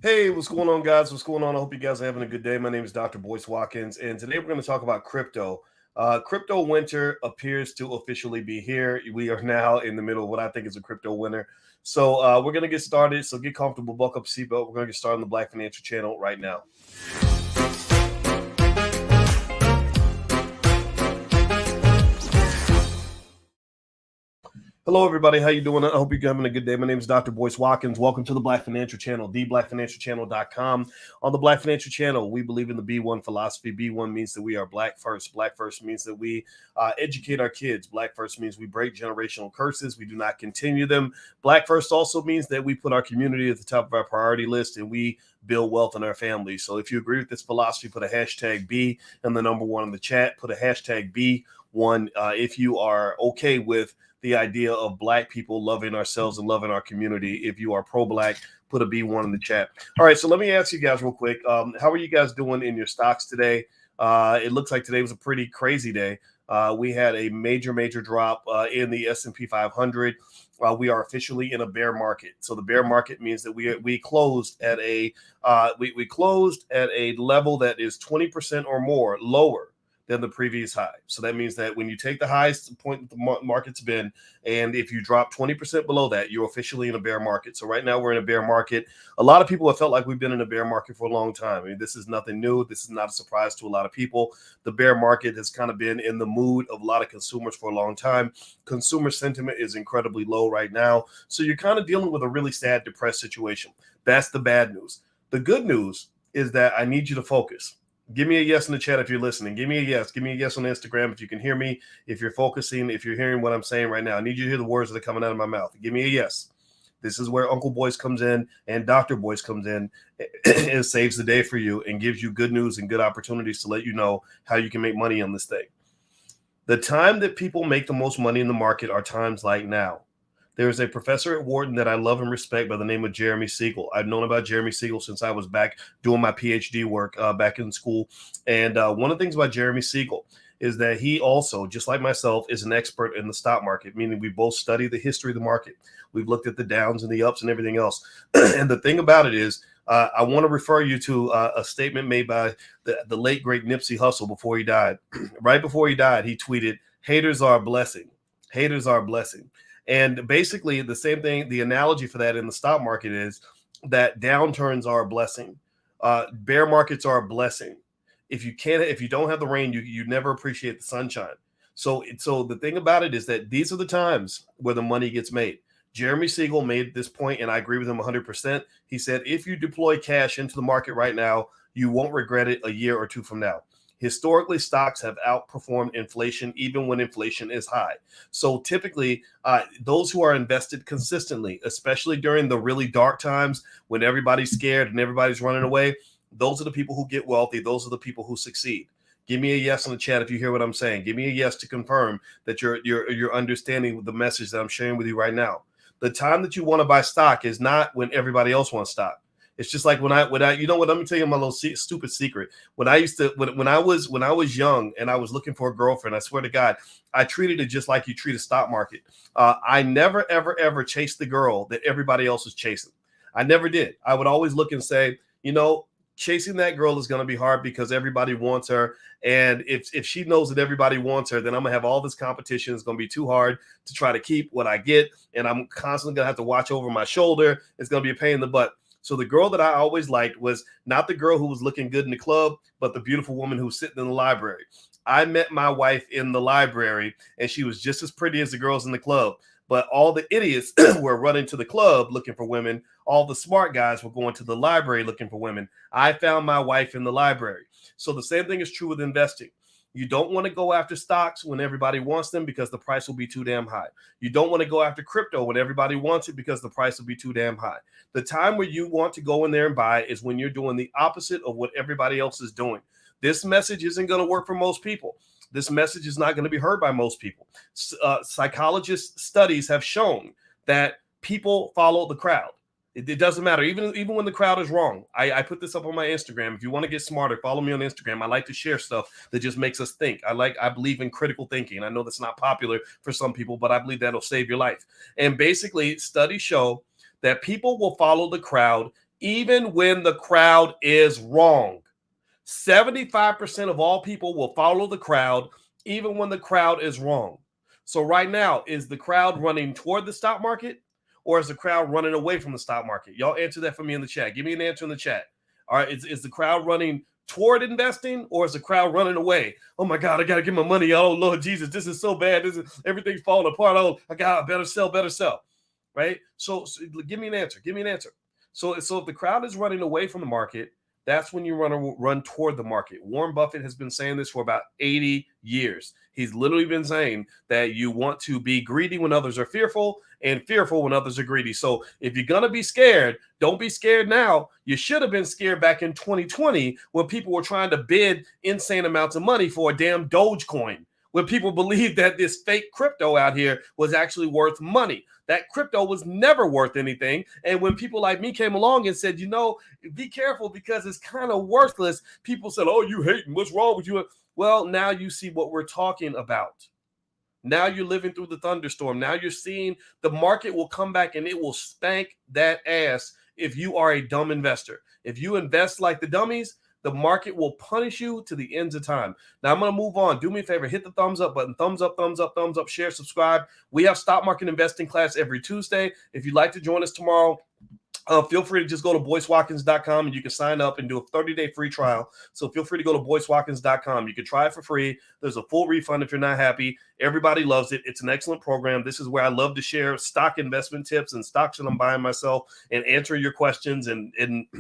Hey, what's going on, guys? What's going on? I hope you guys are having a good day. My name is Dr. Boyce Watkins, and today we're going to talk about crypto. Crypto winter appears to officially be here. We are now in the middle of what I think is a crypto winter. So we're going to get started. So get comfortable, buckle up, seatbelt. We're going to get started on the Black Financial Channel right now. Hello, everybody. How you doing? I hope you're having a good day. My name is Dr. Boyce Watkins. Welcome to the Black Financial Channel, theblackfinancialchannel.com. On the Black Financial Channel, we believe in the B1 philosophy. B1 means that we are Black first. Black first means that we educate our kids. Black first means we break generational curses. We do not continue them. Black first also means that we put our community at the top of our priority list and we build wealth in our family. So if you agree with this philosophy, put a hashtag B and the number one in the chat. Put a hashtag B1 if you are okay with the idea of Black people loving ourselves and loving our community. If you are pro-Black, put a B1 in the chat. All right, so let me ask you guys real quick. How are you guys doing in your stocks today? It looks like today was a pretty crazy day. We had a major drop in the S&P 500. We are officially in a bear market. So the bear market means that we closed at a we closed at a level that is 20% or more lower than the previous high. So that means that when you take the highest point that the market's been, and if you drop 20% below that, you're officially in a bear market. So right now we're in a bear market. A lot of people have felt like we've been in a bear market for a long time. I mean, this is nothing new. This is not a surprise to a lot of people. The bear market has kind of been in the mood of a lot of consumers for a long time. Consumer sentiment is incredibly low right now. So you're kind of dealing with a really sad, depressed situation. That's the bad news. The good news is that I need you to focus. Give me a yes in the chat if you're listening. Give me a yes. Give me a yes on Instagram if you can hear me, if you're focusing, if you're hearing what I'm saying right now. I need you to hear the words that are coming out of my mouth. Give me a yes. This is where Uncle Boyce comes in and Dr. Boyce comes in and saves the day for you and gives you good news and good opportunities to let you know how you can make money on this thing. The time that people make the most money in the market are times like now. There is a professor at Wharton that I love and respect by the name of Jeremy Siegel. I've known about Jeremy Siegel since I was back doing my PhD work back in school. And one of the things about Jeremy Siegel is that he also, just like myself, is an expert in the stock market, meaning we both study the history of the market. We've looked at the downs and the ups and everything else. And the thing about it is, I want to refer you to a statement made by the late, great Nipsey Hussle before he died. Right before he died, he tweeted, "Haters are a blessing. Haters are a blessing." And basically the same thing, the analogy for that in the stock market is that downturns are a blessing. Bear markets are a blessing. If you don't have the rain, you never appreciate the sunshine. So the thing about it is that these are the times where the money gets made. Jeremy Siegel made this point, and I agree with him 100%. He said, if you deploy cash into the market right now, you won't regret it a year or two from now. Historically, stocks have outperformed inflation even when inflation is high. So typically, those who are invested consistently, especially during the really dark times when everybody's scared and everybody's running away, those are the people who get wealthy. Those are the people who succeed. Give me a yes in the chat if you hear what I'm saying. Give me a yes to confirm that you're understanding the message that I'm sharing with you right now. The time that you want to buy stock is not when everybody else wants stock. It's just like when I you know what, let me tell you my little stupid secret. When I was young and I was looking for a girlfriend, I swear to God, I treated it just like you treat a stock market. I never ever chased the girl that everybody else was chasing. I never did. I would always look and say, chasing that girl is going to be hard because everybody wants her. And if she knows that everybody wants her, then I'm going to have all this competition. It's going to be too hard to try to keep what I get. And I'm constantly going to have to watch over my shoulder. It's going to be a pain in the butt. So the girl that I always liked was not the girl who was looking good in the club, but the beautiful woman who was sitting in the library. I met my wife in the library, and she was just as pretty as the girls in the club. But all the idiots were running to the club looking for women. All the smart guys were going to the library looking for women. I found my wife in the library. So the same thing is true with investing. You don't want to go after stocks when everybody wants them because the price will be too damn high. You don't want to go after crypto when everybody wants it because the price will be too damn high. The time where you want to go in there and buy is when you're doing the opposite of what everybody else is doing. This message isn't going to work for most people. This message is not going to be heard by most people. Psychologist studies have shown that people follow the crowd. It doesn't matter. Even when the crowd is wrong. I put this up on my Instagram. If you want to get smarter, follow me on Instagram. I like to share stuff that just makes us think. I believe in critical thinking. I know that's not popular for some people, but I believe that'll save your life. And basically, studies show that people will follow the crowd even when the crowd is wrong. 75% of all people will follow the crowd, even when the crowd is wrong. So right now, is the crowd running toward the stock market, or is the crowd running away from the stock market? Y'all answer that for me in the chat. Give me an answer in the chat. All right, is the crowd running toward investing, or is the crowd running away? Oh my God, I got to get my money. Oh Lord Jesus, this is so bad. This is everything's falling apart. Oh, I better sell, right? So give me an answer. Give me an answer. So if the crowd is running away from the market, that's when you run toward the market. Warren Buffett has been saying this for about 80 years. He's literally been saying that you want to be greedy when others are fearful and fearful when others are greedy. So if you're going to be scared, don't be scared now. You should have been scared back in 2020 when people were trying to bid insane amounts of money for a damn Dogecoin, when people believed that this fake crypto out here was actually worth money. That crypto was never worth anything. And when people like me came along and said, be careful because it's kind of worthless, people said, oh, you hating, what's wrong with you? Well, now you see what we're talking about. Now you're living through the thunderstorm. Now you're seeing the market will come back and it will spank that ass if you are a dumb investor. If you invest like the dummies, the market will punish you to the ends of time. Now, I'm going to move on. Do me a favor. Hit the thumbs up button. Thumbs up, thumbs up, thumbs up. Share, subscribe. We have stock market investing class every Tuesday. If you'd like to join us tomorrow, feel free to just go to boycewatkins.com and you can sign up and do a 30-day free trial. So feel free to go to boycewatkins.com. You can try it for free. There's a full refund if you're not happy. Everybody loves it. It's an excellent program. This is where I love to share stock investment tips and stocks that I'm buying myself and answer your questions and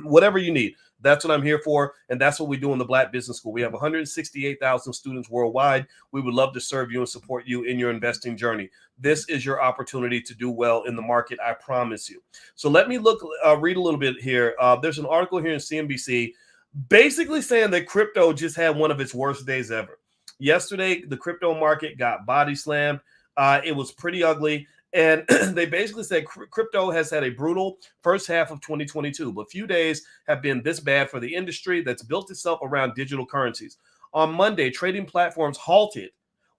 whatever you need. That's what I'm here for, and that's what we do in the Black Business School. We have 168,000 students worldwide. We would love to serve you and support you in your investing journey. This is your opportunity to do well in the market, I promise you. So let me read a little bit here. There's an article here in CNBC basically saying that crypto just had one of its worst days ever. Yesterday, the crypto market got body slammed. It was pretty ugly. And they basically said crypto has had a brutal first half of 2022, but few days have been this bad for the industry that's built itself around digital currencies. On Monday, trading platforms halted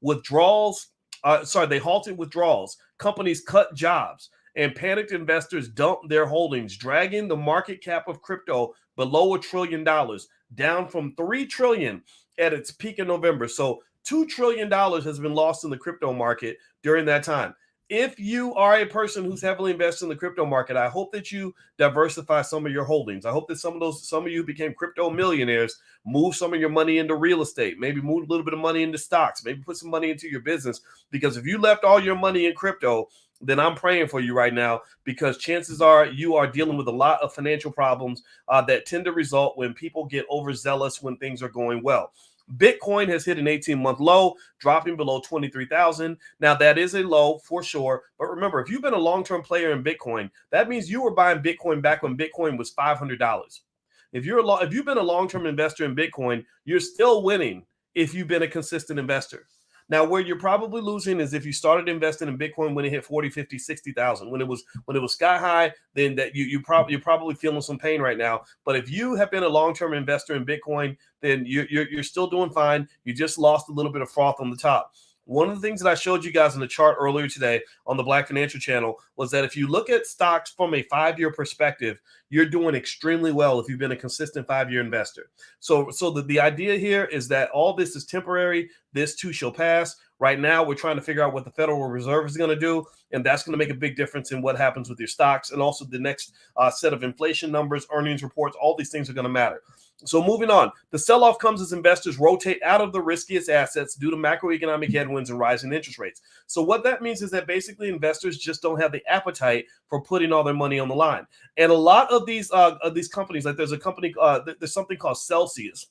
withdrawals. They halted withdrawals. Companies cut jobs, and panicked investors dumped their holdings, dragging the market cap of crypto below $1 trillion, down from $3 trillion at its peak in November. So $2 trillion has been lost in the crypto market during that time. If you are a person who's heavily invested in the crypto market, I hope that you diversify some of your holdings. I hope that some of you became crypto millionaires, move some of your money into real estate, maybe move a little bit of money into stocks, maybe put some money into your business. Because if you left all your money in crypto, then I'm praying for you right now, because chances are you are dealing with a lot of financial problems that tend to result when people get overzealous when things are going well. Bitcoin has hit an 18-month low, dropping below 23,000. Now, that is a low for sure. But remember, if you've been a long-term player in Bitcoin, that means you were buying Bitcoin back when Bitcoin was $500. If you've been a long-term investor in Bitcoin, you're still winning if you've been a consistent investor. Now, where you're probably losing is if you started investing in Bitcoin when it hit 40, 50, 60,000. When it was sky high, then that you're probably feeling some pain right now. But if you have been a long-term investor in Bitcoin, then you're still doing fine. You just lost a little bit of froth on the top. One of the things that I showed you guys in the chart earlier today on the Black Financial Channel was that if you look at stocks from a 5-year perspective, you're doing extremely well if you've been a consistent 5-year investor. So the idea here is that all this is temporary. This too shall pass. Right now, we're trying to figure out what the Federal Reserve is going to do, and that's going to make a big difference in what happens with your stocks. And also the next set of inflation numbers, earnings reports, all these things are going to matter. So moving on, the sell-off comes as investors rotate out of the riskiest assets due to macroeconomic headwinds and rising interest rates. So what that means is that basically investors just don't have the appetite for putting all their money on the line. And a lot of these companies, like there's something called Celsius,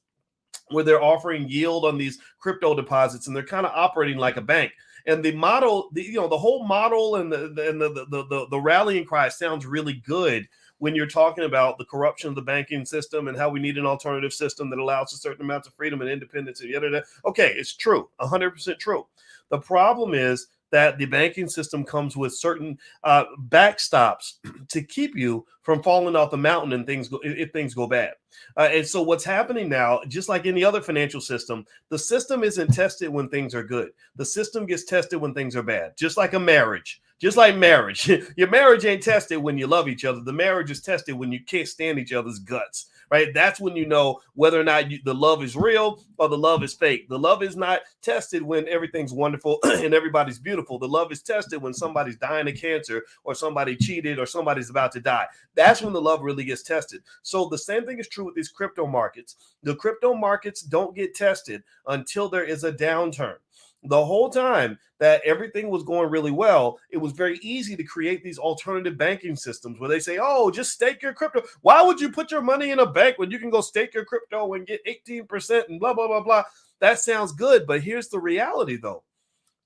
where they're offering yield on these crypto deposits, and they're kind of operating like a bank. And the model, the whole model and the rallying cry sounds really good when you're talking about the corruption of the banking system and how we need an alternative system that allows a certain amount of freedom and independence and yada. Okay, it's true, 100% true. The problem is that the banking system comes with certain backstops to keep you from falling off the mountain and if things go bad. And so what's happening now, just like any other financial system, the system isn't tested when things are good. The system gets tested when things are bad, just like a marriage. Just like marriage. Your marriage ain't tested when you love each other. The marriage is tested when you can't stand each other's guts, right? That's when you know whether or not the love is real or the love is fake. The love is not tested when everything's wonderful and everybody's beautiful. The love is tested when somebody's dying of cancer or somebody cheated or somebody's about to die. That's when the love really gets tested. So the same thing is true with these crypto markets. The crypto markets don't get tested until there is a downturn. The whole time that everything was going really well, it was very easy to create these alternative banking systems where they say, oh, just stake your crypto. Why would you put your money in a bank when you can go stake your crypto and get 18% and blah, blah, blah, blah? That sounds good. But here's the reality, though.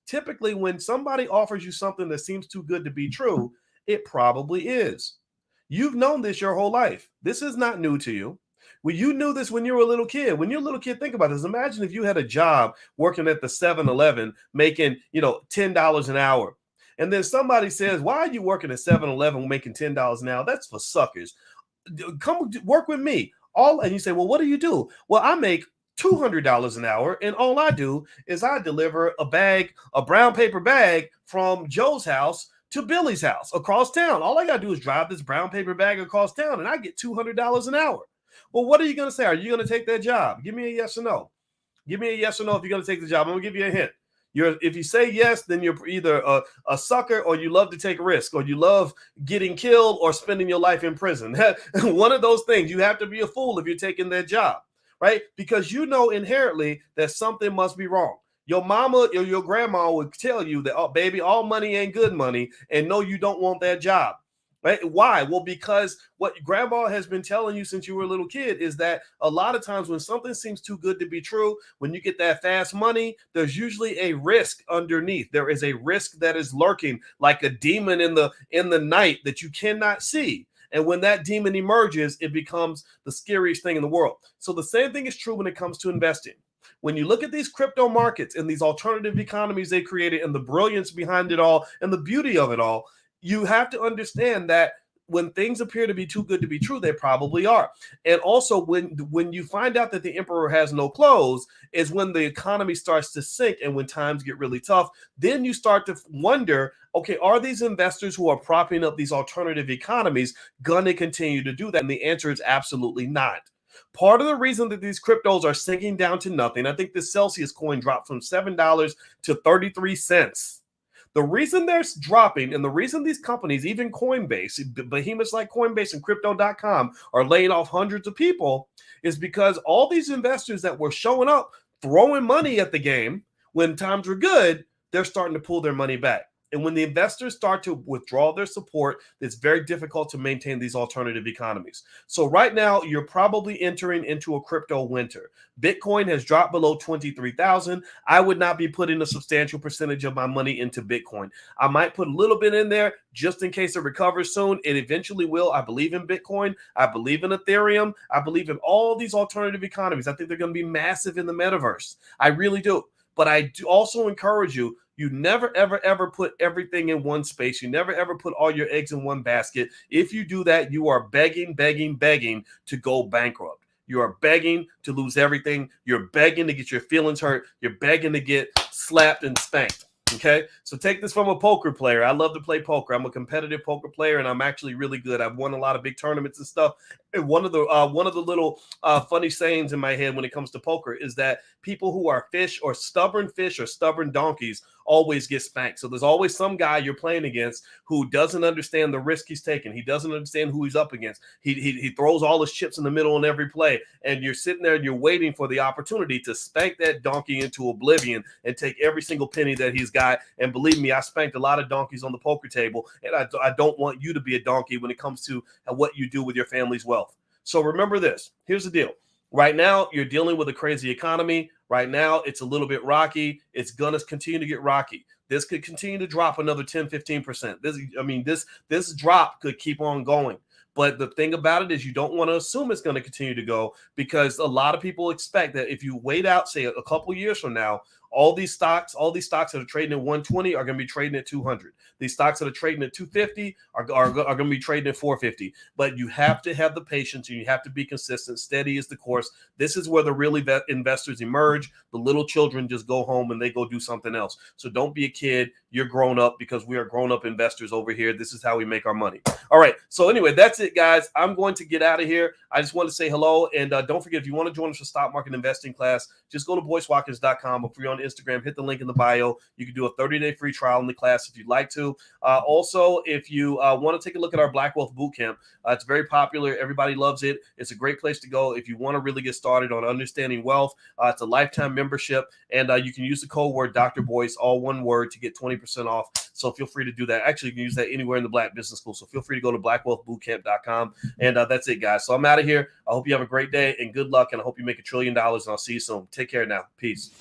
Typically, when somebody offers you something that seems too good to be true, it probably is. You've known this your whole life. This is not new to you. Well, you knew this when you were a little kid. When you're a little kid, think about this. Imagine if you had a job working at the 7-Eleven making, $10 an hour. And then somebody says, why are you working at 7-Eleven making $10 an hour? That's for suckers. Come work with me. And you say, well, what do you do? Well, I make $200 an hour. And all I do is I deliver a brown paper bag from Joe's house to Billy's house across town. All I got to do is drive this brown paper bag across town and I get $200 an hour. Well, what are you going to say? Are you going to take that job? Give me a yes or no. Give me a yes or no if you're going to take the job. I'm going to give you a hint. If you say yes, then you're either a sucker or you love to take a risk or you love getting killed or spending your life in prison. One of those things. You have to be a fool if you're taking that job, right? Because you know inherently that something must be wrong. Your mama or your grandma would tell you that, oh, baby, all money ain't good money. And no, you don't want that job. Right? Why? Well, because what grandma has been telling you since you were a little kid is that a lot of times when something seems too good to be true, when you get that fast money, there's usually a risk underneath. There is a risk that is lurking like a demon in the night that you cannot see. And when that demon emerges, it becomes the scariest thing in the world. So the same thing is true when it comes to investing. When you look at these crypto markets and these alternative economies they created and the brilliance behind it all and the beauty of it all, you have to understand that when things appear to be too good to be true, they probably are. And also when you find out that the emperor has no clothes is when the economy starts to sink and when times get really tough, then you start to wonder, okay, are these investors who are propping up these alternative economies going to continue to do that? And the answer is absolutely not. Part of the reason that these cryptos are sinking down to nothing, I think the Celsius coin dropped from $7 to 33 cents. The reason they're dropping and the reason these companies, even Coinbase, behemoths like Coinbase and Crypto.com are laying off hundreds of people is because all these investors that were showing up, throwing money at the game when times were good, they're starting to pull their money back. And when the investors start to withdraw their support, it's very difficult to maintain these alternative economies. So right now, you're probably entering into a crypto winter. Bitcoin has dropped below 23,000. I would not be putting a substantial percentage of my money into Bitcoin. I might put a little bit in there just in case it recovers soon. It eventually will. I believe in Bitcoin. I believe in Ethereum. I believe in all these alternative economies. I think they're going to be massive in the metaverse. I really do. But I do also encourage you, you never, ever, ever put everything in one space. You never, ever put all your eggs in one basket. If you do that, you are begging to go bankrupt. You are begging to lose everything. You're begging to get your feelings hurt. You're begging to get slapped and spanked. Okay, so take this from a poker player. I love to play poker. I'm a competitive poker player, and I'm actually really good. I've won a lot of big tournaments and stuff. And one of the little funny sayings in my head when it comes to poker is that people who are fish or stubborn donkeys always get spanked. So there's always some guy you're playing against who doesn't understand the risk he's taking. He doesn't understand who he's up against. He throws all his chips in the middle on every play, and you're sitting there and you're waiting for the opportunity to spank that donkey into oblivion and take every single penny that he's got. And believe me, I spanked a lot of donkeys on the poker table, and I don't want you to be a donkey when it comes to what you do with your family's wealth. So remember this. Here's the deal. Right now, you're dealing with a crazy economy. Right now, it's a little bit rocky. It's going to continue to get rocky. This could continue to drop another 10, 15%. This drop could keep on going. But the thing about it is you don't want to assume it's going to continue to go because a lot of people expect that if you wait out, say, a couple years from now, All these stocks that are trading at 120 are going to be trading at 200. These stocks that are trading at 250 are going to be trading at 450. But you have to have the patience and you have to be consistent. Steady is the course. This is where the really investors emerge. The little children just go home and they go do something else. So don't be a kid. You're grown up, because we are grown up investors over here. This is how we make our money. All right. So anyway, that's it, guys. I'm going to get out of here. I just want to say hello. And don't forget, if you want to join us for stock market investing class, just go to boycewatkins.com. If you're on Instagram, hit the link in the bio. You can do a 30-day free trial in the class if you'd like to. Also, if you want to take a look at our Black Wealth Bootcamp, it's very popular. Everybody loves it. It's a great place to go if you want to really get started on understanding wealth. It's a lifetime membership, and you can use the code word Dr. Boyce, all one word, to get 20% off. So feel free to do that. Actually, you can use that anywhere in the Black Business School. So feel free to go to blackwealthbootcamp.com. And that's it, guys. So I'm out of here. I hope you have a great day and good luck. And I hope you make $1 trillion. And I'll see you soon. Take care now. Peace.